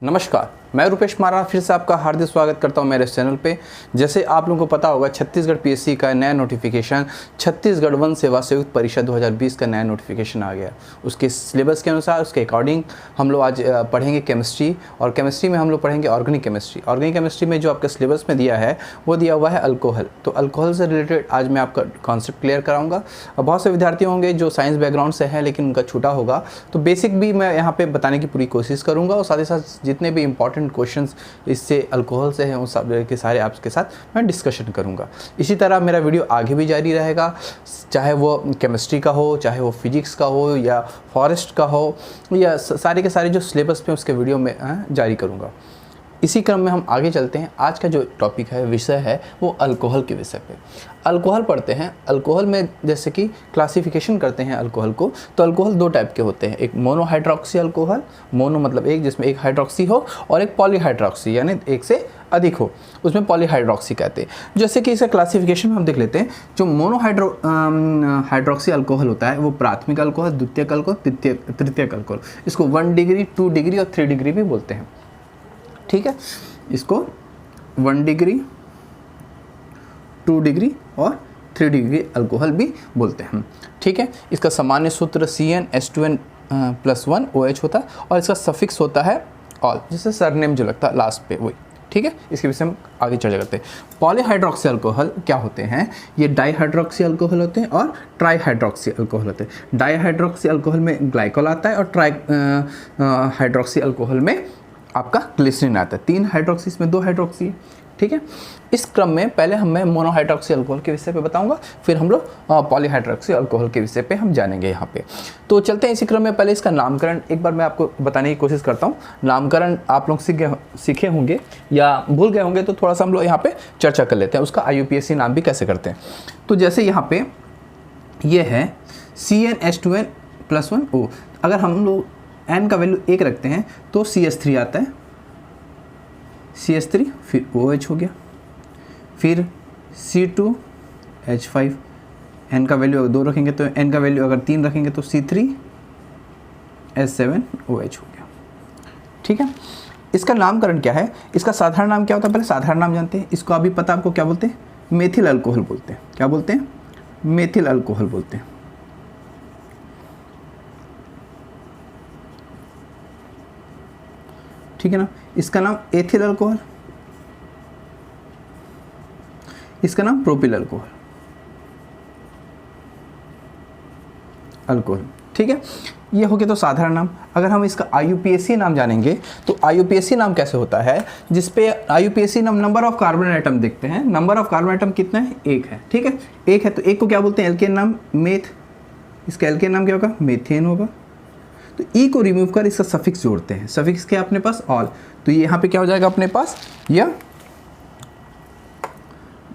नमस्कार, मैं रूपेश मारा फिर से आपका हार्दिक स्वागत करता हूं मेरे चैनल पे। जैसे आप लोगों को पता होगा, छत्तीसगढ़ पीएससी का नया नोटिफिकेशन छत्तीसगढ़ वन सेवा संयुक्त परीक्षा 2020 का नया नोटिफिकेशन आ गया। उसके सिलेबस के अनुसार, उसके अकॉर्डिंग हम लोग आज पढ़ेंगे केमिस्ट्री, और केमिस्ट्री में हम लोग पढ़ेंगे ऑर्गेनिक केमिस्ट्री। ऑर्गेनिक केमिस्ट्री में जो आपका सिलेबस में दिया है वो दिया हुआ है अल्कोहल। तो अल्कोहल से रिलेटेड आज मैं आपका कॉन्सेप्ट क्लियर कराऊँगा। बहुत से विद्यार्थी होंगे जो साइंस बैकग्राउंड से हैं लेकिन उनका छूटा होगा, तो बेसिक भी मैं यहाँ पर बताने की पूरी कोशिश करूँगा, और साथ ही साथ जितने भी इंपॉर्टेंट क्वेश्चंस इससे अल्कोहल से हैं उन सब के सारे आपके साथ मैं डिस्कशन करूंगा। इसी तरह मेरा वीडियो आगे भी जारी रहेगा, चाहे वो केमिस्ट्री का हो, चाहे वो फिजिक्स का हो, या फॉरेस्ट का हो, या सारे के सारे जो सिलेबस पे उसके वीडियो में जारी करूंगा। इसी क्रम में हम आगे चलते हैं। आज का जो टॉपिक है, विषय है, वो अल्कोहल के विषय पे अल्कोहल पढ़ते हैं। अल्कोहल में जैसे कि क्लासिफिकेशन करते हैं अल्कोहल को, तो अल्कोहल दो टाइप के होते हैं। एक मोनोहाइड्रोक्सी अल्कोहल, मोनो मतलब एक, जिसमें एक हाइड्रोक्सी हो, और एक पॉलीहाइड्रोक्सी यानी एक से अधिक हो, उसमें पॉलीहाइड्रोक्सी कहते हैं। जैसे कि इसका क्लासिफिकेशन हम देख लेते हैं। जो हाइड्रोक्सी अल्कोहल होता है वो प्राथमिक अल्कोहल, द्वितीयक अल्कोहल, तृतीयक अल्कोहल। इसको 1 डिग्री, 2 डिग्री और 3 डिग्री भी बोलते हैं। ठीक है, इसको 1 डिग्री, 2 डिग्री और 3 डिग्री अल्कोहल भी बोलते हैं। ठीक है, इसका सामान्य सूत्र CnH2n+1OH होता है, और इसका सफिक्स होता है ऑल, जिससे सरनेम जो लगता है लास्ट पे वही। ठीक है, इसके विषय में आगे चर्चा करते हैं। पॉलीहाइड्रोक्सी अल्कोहल क्या होते हैं? ये डाईहाइड्रोक्सी अल्कोहल होते हैं और ट्राईहाइड्रोक्सी अल्कोहल होते हैं। डाईहाइड्रोक्सी अल्कोहल में ग्लाइकोल आता है, और हाइड्रोक्सी अल्कोहल में आपका ग्लिसरीन आता है। 3 हाइड्रोक्सी, इसमें 2 हाइड्रोक्सी। ठीक है, इस क्रम में पहले मैं मोनोहाइड्रोक्सी अल्कोहल के विषय पे बताऊंगा, फिर हम लोग पॉलीहाइड्रोक्सी अल्कोहल के विषय पे हम जानेंगे यहाँ पे। तो चलते हैं इसी क्रम में। पहले इसका नामकरण एक बार मैं आपको बताने की कोशिश करता हूँ। नामकरण आप लोग सीखे होंगे या भूल गए होंगे, तो थोड़ा सा हम लोग यहाँ पे चर्चा कर लेते हैं। उसका IUPAC नाम भी कैसे करते हैं। तो जैसे यहाँ पे ये है CnH2n+1O। अगर हम लोग n का वैल्यू 1 रखते हैं तो CH3 आता है, CH3, फिर OH हो गया, फिर C2H5। n का वैल्यू अगर 2 रखेंगे तो n का वैल्यू अगर 3 रखेंगे तो C3H7OH हो गया। ठीक है, इसका नामकरण क्या है? इसका साधारण नाम क्या होता है? पहले साधारण नाम जानते हैं। इसको अभी पता आपको क्या बोलते हैं? मेथिल अल्कोहल बोलते हैं। क्या बोलते हैं? मेथिल अल्कोहल बोलते हैं। ठीक है ना। इसका नाम एथिल अल्कोहल, इसका नाम प्रोपिल अल्कोहल। ठीक है, ये हो गया तो साधारण नाम। अगर हम इसका IUPAC नाम जानेंगे तो IUPAC नाम कैसे होता है, जिसपे IUPAC नाम नंबर ऑफ कार्बन आइटम देखते हैं। नंबर ऑफ कार्बन आइटम कितना है? 1 है। ठीक है, 1 है तो 1 को क्या बोलते हैं? एल्केन नाम मेथ। इसका एल्केन नाम क्या होगा? मेथेन होगा। तो E को रिमूव कर इसका सफिक्स जोड़ते हैं। सफिक्स क्या अपने पास? ऑल। तो ये यहाँ पे क्या हो जाएगा अपने पास? यह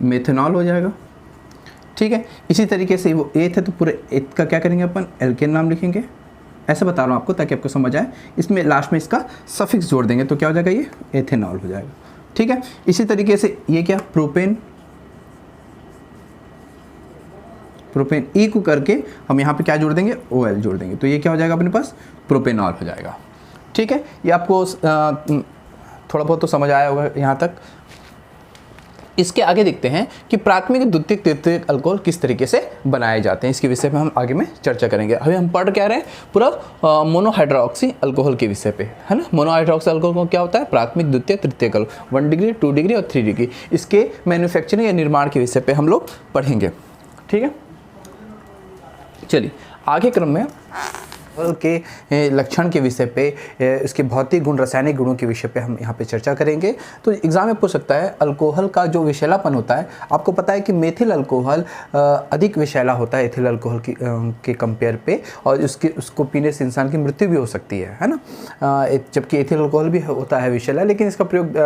मेथनॉल हो जाएगा। ठीक है, इसी तरीके से वो एथ है तो पूरे एथ का क्या करेंगे अपन? एल्केन नाम लिखेंगे। ऐसे बता रहा हूँ आपको ताकि आपको समझ आए। इसमें लास्ट में इसका सफिक्स जोड़ देंगे तो क्या हो जाएगा? ये एथेनॉल हो जाएगा। ठीक है, इसी तरीके से ये क्या? प्रोपेन। प्रोपेन E को करके हम यहाँ पे क्या जोड़ देंगे? OL जोड़ देंगे, तो ये क्या हो जाएगा अपने पास? प्रोपेनॉल हो जाएगा। ठीक है, ये आपको थोड़ा बहुत तो समझ आया होगा यहाँ तक। इसके आगे देखते हैं कि प्राथमिक, द्वितीयक, तृतीयक अल्कोहल किस तरीके से बनाए जाते हैं। इसके विषय में हम आगे में चर्चा करेंगे। अभी हम पढ़ क्या रहे हैं? पूरा मोनोहाइड्रोक्सी अल्कोहल के विषय पे, है ना। मोनोहाइड्रोक्सी अल्कोहल को क्या होता है? प्राथमिक, द्वितीयक, तृतीयक अल्कोहल 1 डिग्री, 2 डिग्री और 3 डिग्री। इसके मैन्युफैक्चरिंग या निर्माण के विषय पे हम लोग पढ़ेंगे। ठीक है, चलिए आगे क्रम में के लक्षण के विषय पे, इसके भौतिक गुण, रासायनिक गुणों के विषय पे हम यहाँ पे चर्चा करेंगे। तो एग्जाम में पूछ सकता है अल्कोहल का जो विषैलापन होता है। आपको पता है कि मेथिल अल्कोहल अधिक विषैला होता है एथिल अल्कोहल के कंपेयर पे, और उसको पीने से इंसान की मृत्यु भी हो सकती है ना। जबकि एथिल अल्कोहल भी होता है विषैला, लेकिन इसका प्रयोग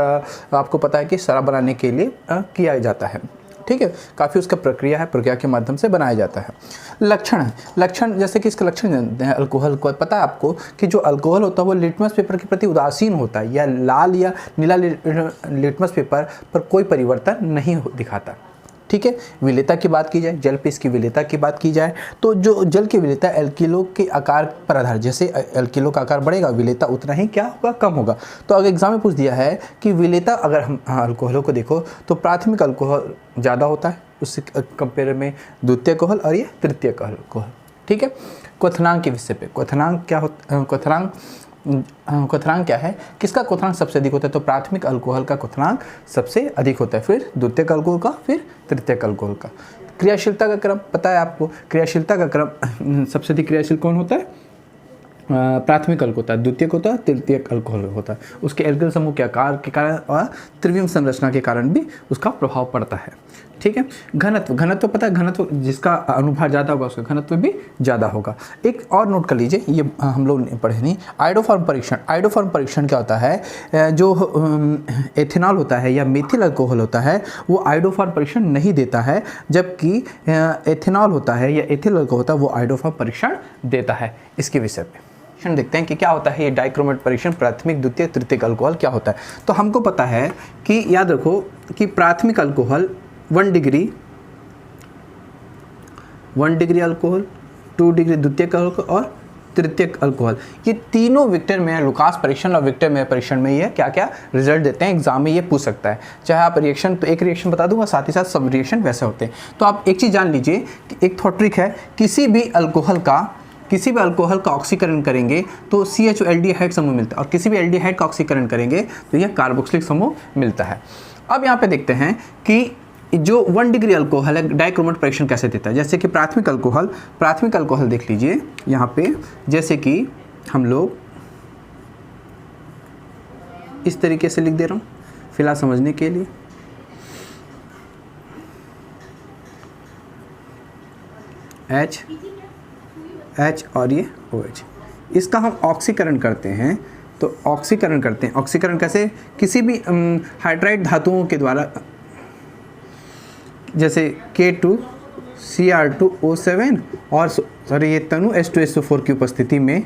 आपको पता है कि शराब बनाने के लिए किया जाता है। ठीक है, काफ़ी उसका प्रक्रिया है, प्रक्रिया के माध्यम से बनाया जाता है। लक्षण है, लक्षण जैसे कि इसका लक्षण जानते हैं। अल्कोहल को पता है आपको कि जो अल्कोहल होता है वो लिटमस पेपर के प्रति उदासीन होता है, या लाल या नीला लिटमस पेपर पर कोई परिवर्तन नहीं दिखाता। ठीक है। विलेयता की बात की जाए, जल पे इसकी विलेयता की बात की जाए तो जो जल की विलेयता एल्किलो के आकार पर आधार, जैसे एल्किलो का आकार बढ़ेगा विलेयता उतना ही क्या होगा, कम होगा। तो अगर एग्जाम में पूछ दिया है कि विलेयता, अगर हम अल्कोहलों को देखो तो प्राथमिक अल्कोहल ज़्यादा होता है उससे कंपेयर में द्वितीय अल्कोहल और ये तृतीय अल्कोहल, ठीक है। क्वथनांक के विषय पे, क्वथनांक क्या होता, क्वथनांक क्या है, किसका क्वथनांक सबसे अधिक होता है, तो प्राथमिक अल्कोहल का क्वथनांक सबसे अधिक होता है, फिर द्वितीय अल्कोहल का, फिर तृतीय अल्कोहल का। क्रियाशीलता का क्रम पता है आपको, क्रियाशीलता का क्रम सबसे अधिक क्रियाशील कौन होता है, प्राथमिक अल्कोहल होता है, द्वितीयक होता है, तृतीय अल्कोहल होता है। उसके एल्किल समूह के आकार के कारण और त्रिविम संरचना के कारण भी उसका प्रभाव पड़ता है, ठीक है। घनत्व, घनत्व पता है, घनत्व जिसका अनुभार ज़्यादा होगा उसका घनत्व भी ज़्यादा होगा। एक और नोट कर लीजिए, ये हम लोग पढ़े नहीं, आयोडोफॉर्म परीक्षण। आयोडोफॉर्म परीक्षण क्या होता है, जो एथेनॉल होता है या मेथिल अल्कोहल होता है वो आयोडोफॉर्म परीक्षण नहीं देता है, जबकि एथेनॉल होता है या एथिल अल्कोहल होता है वो आयोडोफॉर्म परीक्षण देता है। इसके विषय पे देखते हैं कि क्या होता है ये डाइक्रोमेट परीक्षण, प्राथमिक द्वितीय तृतीय अल्कोहल क्या होता है। तो हमको पता है कि याद रखो कि प्राथमिक अल्कोहल 1 डिग्री अल्कोहल, 2 डिग्री द्वितीय अल्कोहल और तृतीय अल्कोहल, ये तीनों विक्टर मेयर लुकास परीक्षण और विक्टर मेयर परीक्षण में ये क्या क्या रिजल्ट देते हैं, एग्जाम में ये पूछ सकता है। चाहे आप रिएक्शन, तो एक रिएक्शन बता दूंगा, साथ ही साथ सब रिएक्शन वैसे होते हैं। तो आप एक चीज़ जान लीजिए कि एक थॉट ट्रिक है, किसी भी अल्कोहल का ऑक्सीकरण करेंगे तो CHO एल्डिहाइड समूह मिलता है, और किसी भी एल्डिहाइड का ऑक्सीकरण करेंगे तो यह कार्बोक्सिलिक समूह मिलता है। अब यहाँ पे देखते हैं कि जो 1 डिग्री अल्कोहल है डाइक्रोमेट परीक्षण कैसे देता है। जैसे कि प्राथमिक अल्कोहल देख लीजिए यहाँ पे, जैसे कि हम लोग इस तरीके से लिख दे रहा हूँ फिलहाल समझने के लिए। H और ये OH, इसका हम ऑक्सीकरण करते हैं। तो ऑक्सीकरण कैसे, किसी भी हाइड्राइड धातुओं के द्वारा, जैसे K2Cr2O7 और ये तनु H2SO4 की उपस्थिति में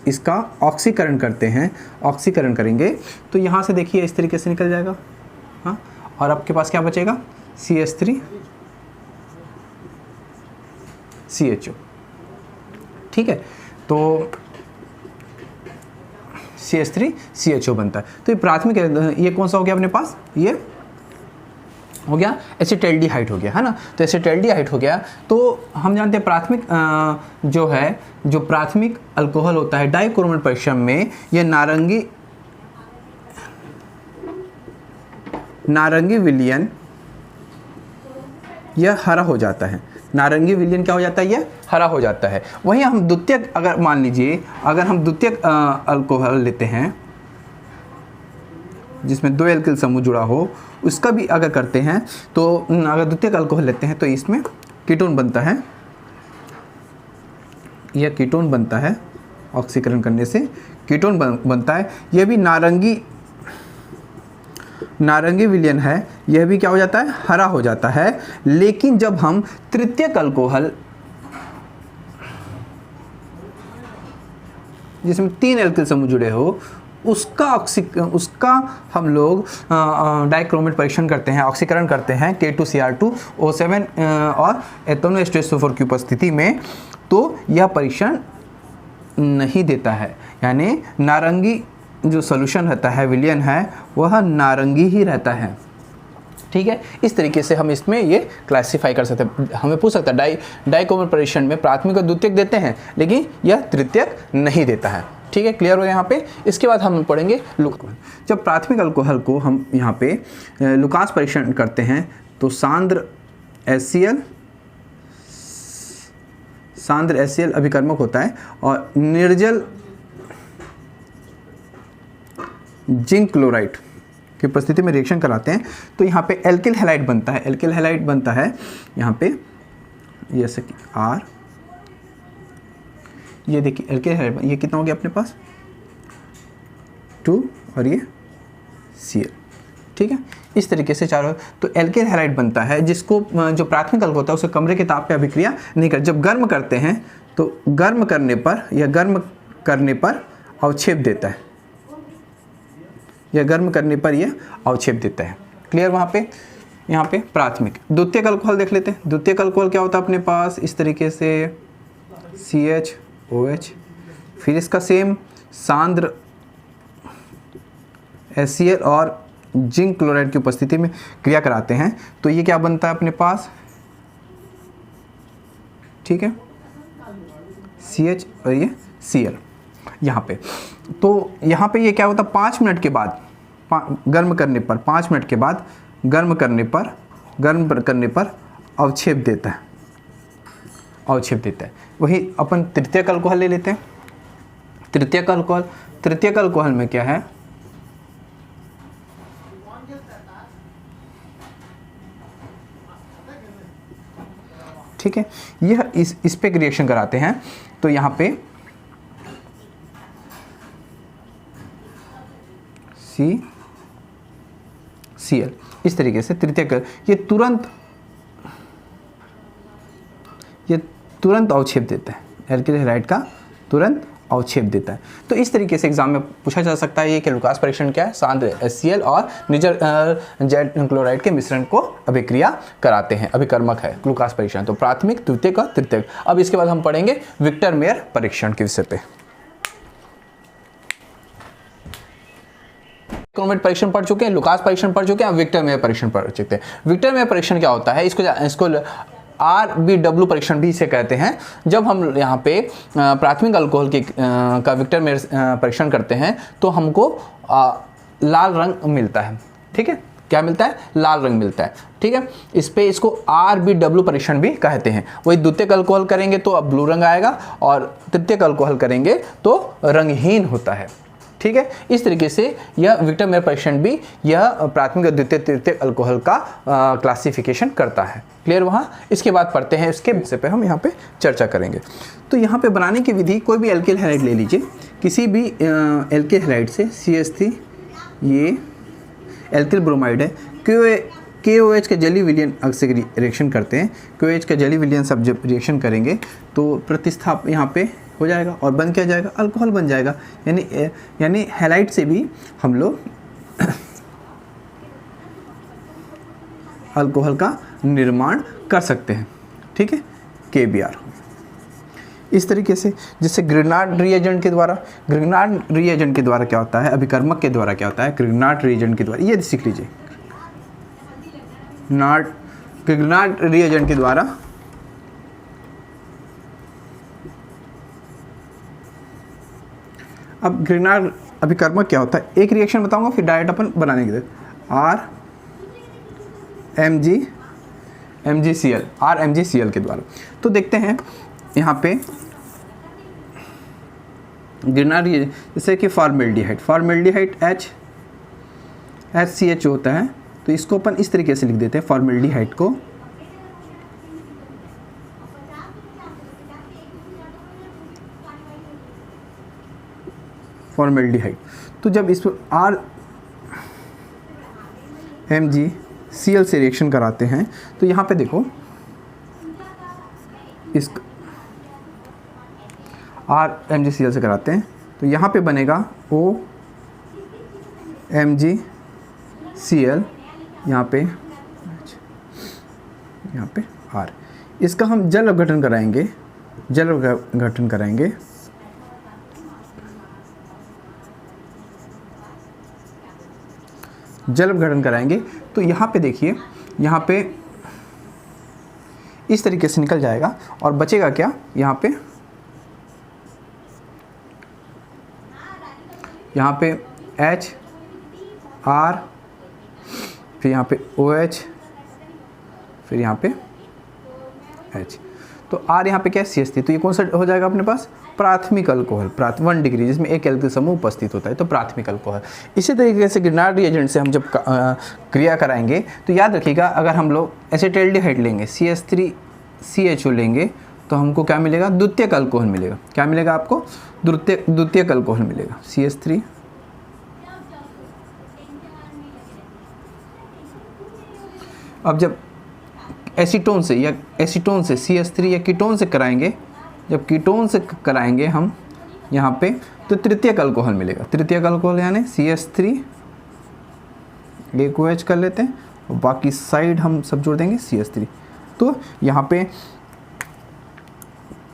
इसका ऑक्सीकरण करते हैं। ऑक्सीकरण करेंगे तो यहाँ से देखिए इस तरीके से निकल जाएगा, हाँ, और आपके पास क्या बचेगा, CH3CHO, ठीक है। तो CH3CHO बनता है। तो ये प्राथमिक, ये कौन सा हो गया अपने पास, ये हो गया एसिटाल्डिहाइड हो गया, है ना। तो एसिटाल्डिहाइड हो गया, तो हम जानते हैं प्राथमिक जो प्राथमिक अल्कोहल होता है डाइक्रोमेट परीक्षण में ये नारंगी विलयन यह हरा हो जाता है। नारंगी विलयन क्या हो जाता है, ये हरा हो जाता है। वहीं हम द्वितीयक, अगर मान लीजिए अगर हम द्वितीयक अल्कोहल लेते हैं जिसमें 2 एल्किल समूह जुड़ा हो, उसका भी अगर करते हैं तो अगर द्वितीयक अल्कोहल लेते हैं तो इसमें कीटोन बनता है, यह कीटोन बनता है, ऑक्सीकरण करने से कीटोन बनता है। यह भी नारंगी विलयन है, यह भी क्या हो जाता है, हरा हो जाता है। लेकिन जब हम तृतीयक अल्कोहल जिसमें 3 एल्किल समूह जुड़े हो उसका हम लोग डाइक्रोमेट परीक्षण करते हैं, ऑक्सीकरण करते हैं K2Cr2O7 और एथेनो H2SO4 की उपस्थिति में, तो यह परीक्षण नहीं देता है। यानी नारंगी जो सोल्यूशन रहता है, विलयन है, वह नारंगी ही रहता है, ठीक है। इस तरीके से हम इसमें ये क्लासिफाई कर सकते हैं। हमें पूछ सकता है डाइक्रोमेट परीक्षण में प्राथमिक और द्वितीयक देते हैं लेकिन यह तृतीयक नहीं देता है, ठीक है। क्लियर हो यहाँ पे। इसके बाद हम पढ़ेंगे जब प्राथमिक अल्कोहल को हम यहाँ पे लुकास परीक्षण करते हैं तो सांद्र HCl अभिकर्मक होता है और निर्जल जिंक क्लोराइड की उपस्थिति में रिएक्शन कराते हैं तो यहाँ पे एल्किल हैलाइड बनता है। यहाँ पे जैसे कि R, ये देखिए एल्किल हैलाइड, ये कितना हो गया अपने पास 2 और ये Cl, ठीक है। इस तरीके से चारों, तो एल्किल हैलाइड बनता है जिसको जो प्राथमिक अल्कोहल होता है उसे कमरे के ताप पे अभिक्रिया नहीं कर, जब गर्म करते हैं तो गर्म करने पर अवक्षेप देता है, या गर्म करने पर यह अवक्षेप देता है। क्लियर वहाँ पे। यहाँ पे प्राथमिक। द्वितीयक अल्कोहल देख लेते हैं। द्वितीयक अल्कोहल क्या होता है अपने पास, इस तरीके से CHOH, फिर इसका सेम सांद्र HCl और जिंक क्लोराइड की उपस्थिति में क्रिया कराते हैं तो ये क्या बनता है अपने पास, ठीक है, CH और ये Cl यहाँ पे। तो यहाँ पे ये क्या होता है 5 मिनट के बाद गर्म करने पर, 5 मिनट के बाद गर्म करने पर अवक्षेप देता है। वही अपन तृतीयक अल्कोहल ले लेते हैं। तृतीयक अल्कोहल में क्या है, ठीक है, यह इस पे रिएक्शन कराते हैं तो यहाँ पे CCl इस तरीके से तृतीयक, ये तुरंत अवक्षेप देता है, एल्किल हैलाइड का तुरंत अवक्षेप देता है। तो इस तरीके से एग्जाम में पूछा जा सकता है ये कि लुकास परीक्षण क्या है, सांद्र HCl और निर्जल जेड क्लोराइड के मिश्रण को अभिक्रिया कराते हैं, अभिकर्मक है लुकास परीक्षण। तो प्राथमिक, द्वितीयक और तृतीयक। अब इसके बाद हम पढ़ेंगे विक्टर मेयर परीक्षण के विषय पे। क्रोमेट परीक्षण पढ़ चुके हैं, लुकास परीक्षण पढ़ चुके हैं, विक्टर मेयर परीक्षण पढ़ चुके हैं। विक्टर मेयर परीक्षण क्या होता है, इसको RBW परीक्षण भी इसे कहते हैं। जब हम यहाँ पे प्राथमिक अल्कोहल का विक्टर मेयर परीक्षण करते हैं तो हमको लाल रंग मिलता है, ठीक है, क्या मिलता है, लाल रंग मिलता है, ठीक है। इसको RBW परीक्षण भी कहते हैं। वही द्वितीयक अल्कोहल करेंगे तो अब ब्लू रंग आएगा और तृतीयक अल्कोहल करेंगे तो रंगहीन होता है, ठीक है। इस तरीके से यह विक्टर मेयर परीक्षण भी यह प्राथमिक और द्वितीय तृतीयक अल्कोहल का क्लासिफिकेशन करता है। क्लियर वहाँ। इसके बाद पढ़ते हैं, इसके विषय पे हम यहाँ पे चर्चा करेंगे। तो यहाँ पे बनाने की विधि, कोई भी एल्किल हैलाइड ले लीजिए, किसी भी एल्किल हैलाइड से CH3, ये एल्किल ब्रोमाइड है, KOH के जली विलयन से रिएक्शन करते हैं। KOH का जली विलयन सब जब रिएक्शन करेंगे तो प्रतिस्थाप यहाँ पे हो जाएगा और बन क्या जाएगा, अल्कोहल बन जाएगा। यानी हैलाइड से भी हम लोग अल्कोहल का निर्माण कर सकते हैं, ठीक है, KBr इस तरीके से। जिससे ग्रिग्नार्ड रिएजेंट के द्वारा क्या होता है, अभिकर्मक के द्वारा क्या होता है, ग्रिग्नार्ड रिएजेंट के द्वारा, ये सीख लीजिए, ग्रिग्नार्ड रिएजेंट के द्वारा अब ग्रिग्नार्ड अभिकर्मक क्या होता है, एक रिएक्शन बताऊंगा फिर डायरेक्ट अपन बनाने के लिए। RMgCl के द्वारा। तो देखते हैं यहाँ पे ग्रिग्नार्ड, जैसे कि फॉर्मेल्डिहाइड HCH होता है, तो इसको अपन इस तरीके से लिख देते हैं, फॉर्मेल्डिहाइड को फॉर्मेल्डिहाइड। तो जब इस RMgCl से रिएक्शन कराते हैं तो यहाँ पे देखो, इस RMgCl से कराते हैं तो यहाँ पे बनेगा OMgCl, यहाँ पे R। इसका हम जल अपघटन कराएंगे, तो यहाँ पे देखिए, यहाँ पे इस तरीके से निकल जाएगा और बचेगा क्या, यहाँ पे H R, फिर यहाँ पे OH, फिर यहाँ पे H। तो R यहाँ पे क्या है, CH3, तो ये कौन सा हो जाएगा अपने पास, प्राथमिक अल्कोहल, 1 डिग्री, जिसमें एक एल्किल समूह उपस्थित होता है, तो प्राथमिक अल्कोहल। इसी तरीके से ग्रिग्नार्ड रिएजेंट से हम जब क्रिया कराएंगे तो याद रखिएगा, अगर हम लोग एसिटाल्डिहाइड लेंगे, CH3CHO लेंगे तो हमको क्या मिलेगा, द्वितीयक अल्कोहल मिलेगा। क्या मिलेगा आपको, द्वितीयक अल्कोहल मिलेगा, CH3। अब जब एसीटोन से CH3 या कीटोन से कराएंगे, जब कीटोन से कराएंगे हम यहाँ पे, तो तृतीयक अल्कोहल मिलेगा। तृतीयक अल्कोहल यानी CH3, एक OH कर लेते हैं बाकी साइड हम सब जोड़ देंगे CH3। तो यहाँ पे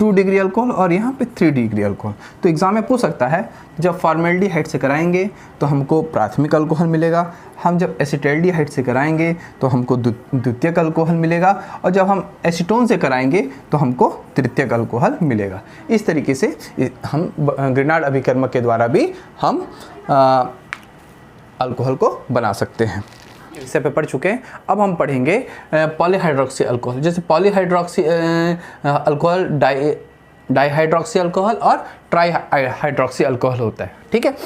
2 डिग्री अल्कोहल और यहाँ पे 3 डिग्री अल्कोहल। तो एग्ज़ाम में पूछ सकता है, जब फॉर्मेल्डिहाइड से कराएंगे तो हमको प्राथमिक अल्कोहल मिलेगा, हम जब एसिटाल्डिहाइड से कराएंगे तो हमको द्वितीयक अल्कोहल मिलेगा, और जब हम एसीटोन से कराएंगे तो हमको तृतीयक अल्कोहल मिलेगा। इस तरीके से हम ग्रिनार्ड अभिकर्मक के द्वारा भी हम अल्कोहल को बना सकते हैं। इससे पे पढ़ चुके हैं। अब हम पढ़ेंगे पॉलीहाइड्रोक्सी अल्कोहल। जैसे पॉलीहाइड्रोक्सी अल्कोहल डाईहाइड्रोक्सी अल्कोहल और ट्राईहाइड्रोक्सी अल्कोहल होता है। ठीक है,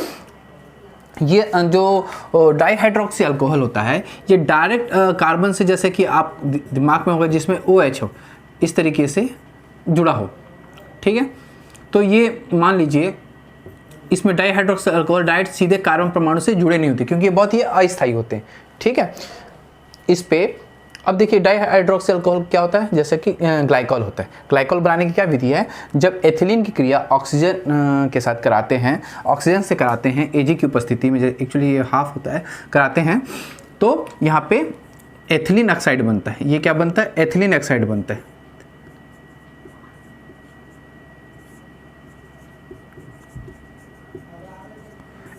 ये जो डाईहाइड्रोक्सी अल्कोहल होता है ये डायरेक्ट कार्बन से, जैसे कि आप दिमाग में होगा जिसमें OH हो, इस तरीके से जुड़ा हो। ठीक है, तो ये मान लीजिए इसमें डाईहाइड्रोक्सी अल्कोहल डायरेक्ट सीधे कार्बन परमाणु से जुड़े नहीं होते, क्योंकि ये बहुत ही अस्थायी होते हैं। ठीक है, इस पे अब देखिए डाईहाइड्रोक्सी अल्कोहल क्या होता है, जैसे कि ग्लाइकॉल होता है। ग्लाइकॉल बनाने की क्या विधि है, जब एथिलीन की क्रिया ऑक्सीजन के साथ कराते हैं, ऑक्सीजन से कराते हैं Ag की उपस्थिति में, एक्चुअली ये हाफ होता है, कराते हैं तो यहाँ पे एथिलीन ऑक्साइड बनता है। ये क्या बनता है, एथिलीन ऑक्साइड बनता है।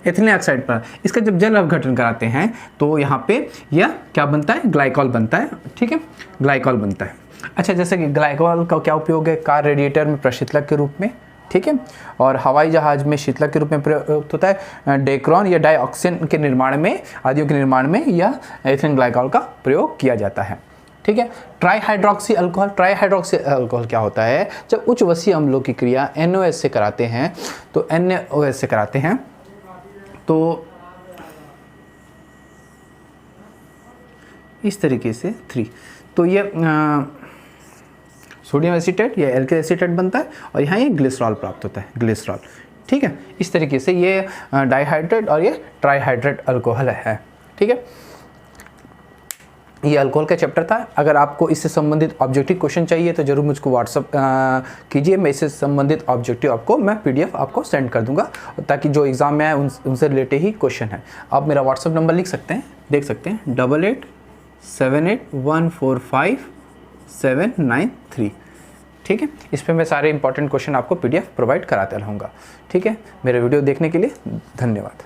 एथिलीन ऑक्साइड पर इसका जब जल अपघटन कराते हैं तो यहाँ पे यह क्या बनता है, ग्लाइकॉल बनता है। ठीक है, ग्लाइकॉल बनता है। अच्छा, जैसे कि ग्लाइकॉल का क्या उपयोग है, कार रेडिएटर में प्रशीतलक के रूप में। ठीक है, और हवाई जहाज में शीतलक के रूप में प्रयुक्त होता है। डेक्रोन या डाइऑक्सिन के निर्माण में, आदियों के निर्माण में यह एथिलीन ग्लाइकॉल का प्रयोग किया जाता है। ठीक है, ट्राईहाइड्रोक्सी अल्कोहल। ट्राईहाइड्रोक्सी अल्कोहल क्या होता है, जब उच्च वसीय अम्लों की क्रिया NOH से कराते हैं तो NOH से कराते हैं तो इस तरीके से 3, तो ये सोडियम एसीटेट या एल्किल एसीटेट बनता है और यहाँ ये ग्लिसरॉल प्राप्त होता है, ग्लिसरॉल। ठीक है, इस तरीके से ये डाइहाइड्रेट और ये ट्राईहाइड्रेट अल्कोहल है। ठीक है, ये अल्कोहल का चैप्टर था। अगर आपको इससे संबंधित ऑब्जेक्टिव क्वेश्चन चाहिए तो जरूर मुझको व्हाट्सअप कीजिए, मैं इससे संबंधित ऑब्जेक्टिव आपको मैं PDF आपको सेंड कर दूंगा, ताकि जो एग्ज़ाम में आए उनसे रिलेटेड ही क्वेश्चन है। आप मेरा व्हाट्सअप नंबर लिख सकते हैं, देख सकते हैं 8878144579 ठीक है, इस पर मैं सारे इंपॉर्टेंट क्वेश्चन आपको PDF प्रोवाइड कराता रहूँगा। ठीक है, मेरे वीडियो देखने के लिए धन्यवाद।